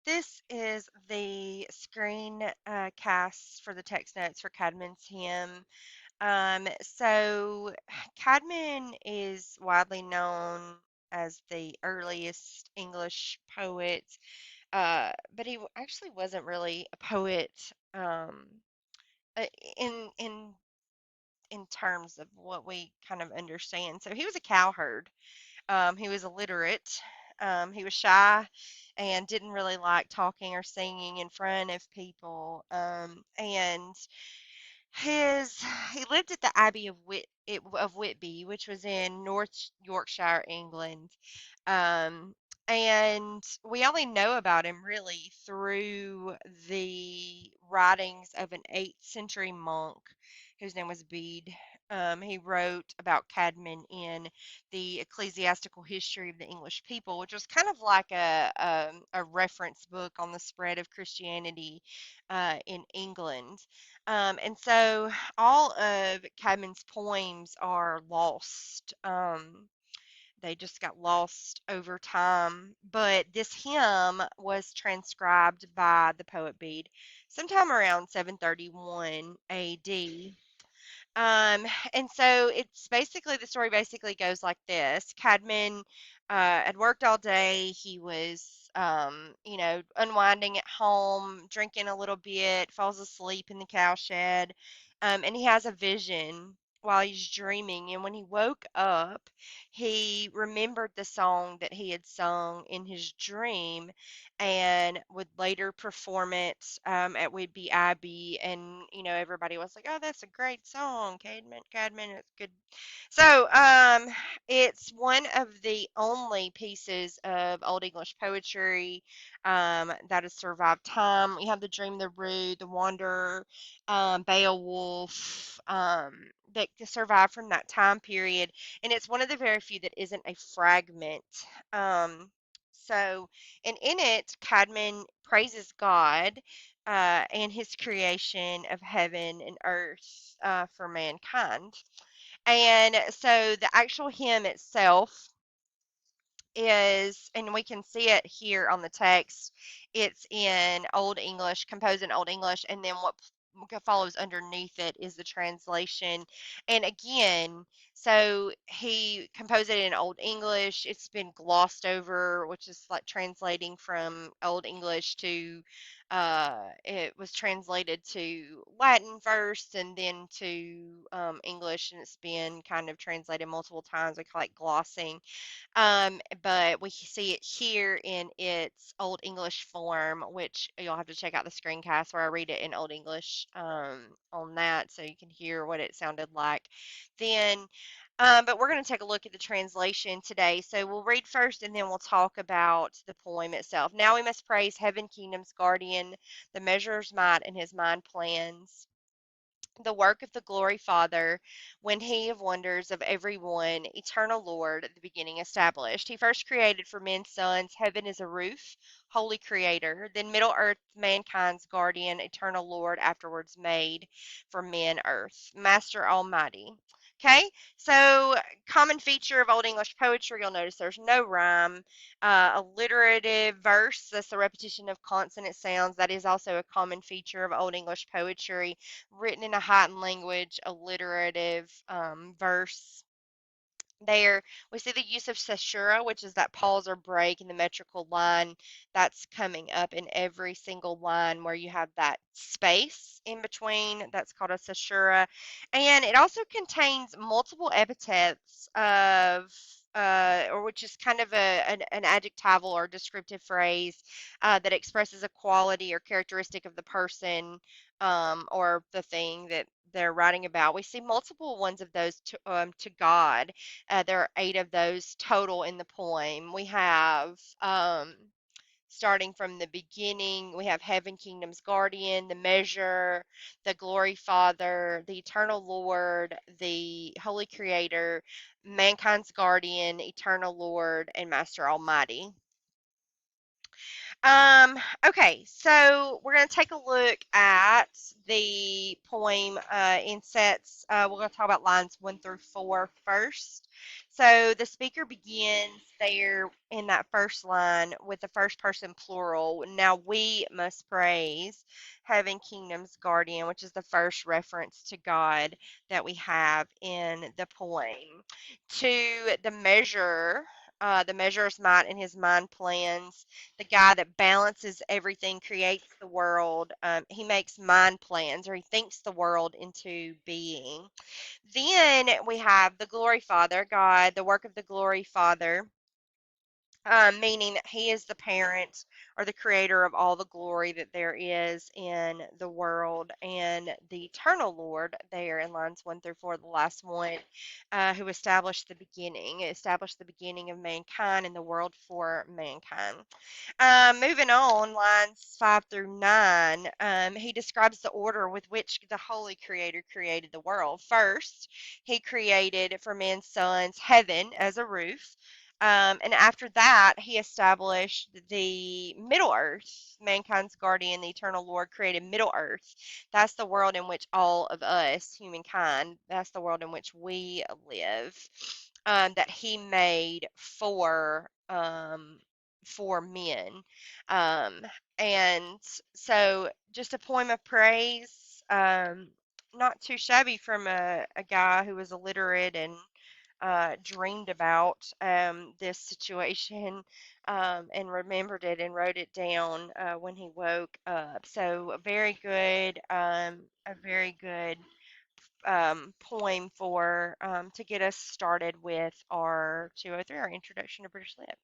This is the screen cast for the text notes for Caedmon's hymn. So Caedmon is widely known as the earliest English poet, but he actually wasn't really a poet uh, in in in terms of what we kind of understand. So he was a cowherd. He was illiterate. He was shy and didn't really like talking or singing in front of people. And his he lived at the Abbey of Whitby, which was in North Yorkshire, England. Um, and we only know about him really through the writings of an 8th century monk whose name was Bede. He wrote about Caedmon in the Ecclesiastical History of the English People, which was kind of like a reference book on the spread of Christianity in England. And so all of Caedmon's poems are lost. They just got lost over time. But this hymn was transcribed by the poet Bede sometime around 731 AD. Um, and so it's basically the story basically goes like this. Caedmon had worked all day. He was, unwinding at home, drinking a little bit, falls asleep in the cowshed, and he has a vision while he's dreaming. And when he woke up, he remembered the song that he had sung in his dream and would later perform it at Whitby Abbey. And, everybody was like, oh, that's a great song, Caedmon, it's good. So, it's one of the only pieces of Old English poetry that has survived time. We have the Dream, the Rude, the Wanderer, Beowulf, that survived from that time period, and it's one of the very few that isn't a fragment. Um, so, and in it, Caedmon praises God and his creation of heaven and earth for mankind. And so the actual hymn itself is, and we can see it here on the text, it's in Old English, composed in Old English, and then what follows underneath it is the translation. And again, so he composed it in Old English. It's been glossed over, which is like translating from Old English to, it was translated to Latin first and then to English, and it's been kind of translated multiple times. We call it glossing. But we see it here in its Old English form, which you'll have to check out the screencast where I read it in Old English on that so you can hear what it sounded like then. But we're going to take a look at the translation today. So we'll read first and then we'll talk about the poem itself. Now we must praise heaven, kingdom's guardian, the measurer's might and his mind plans, the work of the glory Father, when he of wonders of every one, eternal Lord, at the beginning established. He first created for men's sons, heaven is a roof, holy creator, then middle earth, mankind's guardian, eternal Lord, afterwards made for men earth, Master Almighty. Okay, so common feature of Old English poetry, you'll notice there's no rhyme. Alliterative verse, that's the repetition of consonant sounds. That is also a common feature of Old English poetry, written in a heightened language, alliterative verse. There, we see the use of caesura, which is that pause or break in the metrical line. That's coming up in every single line where you have that space in between. That's called a caesura. And it also contains multiple epithets of, or which is kind of an adjectival or descriptive phrase that expresses a quality or characteristic of the person or the thing that they're writing about. We see multiple ones of those to God. There are 8 of those total in the poem. We have, starting from the beginning, we have Heaven, Kingdom's Guardian, the Measure, the Glory Father, the Eternal Lord, the Holy Creator, Mankind's Guardian, Eternal Lord, and Master Almighty. Okay, so we're going to take a look at the poem in sets. We're going to talk about lines 1 through 4 first. So the speaker begins there in that first line with the first person plural. Now we must praise Heaven Kingdom's Guardian, which is the first reference to God that we have in the poem. To the measurer's might and his mind plans, the guy that balances everything, creates the world. He makes mind plans, or he thinks the world into being. Then we have the glory father, God, the work of the glory father, meaning that he is the parent or the creator of all the glory that there is in the world, and the eternal Lord there in lines 1 through 4, the last one, who established the beginning of mankind and the world for mankind. Moving on, lines 5 through 9, he describes the order with which the Holy Creator created the world. First, he created for men's sons heaven as a roof. And after that, he established the Middle Earth. Mankind's guardian, the eternal Lord, created Middle Earth. That's the world in which all of us, humankind, that's the world in which we live, that he made for men. Um, and so just a poem of praise, not too shabby from a guy who was illiterate and dreamed about this situation, and remembered it and wrote it down when he woke up. So a very good poem for to get us started with our 203, our introduction to British Lit.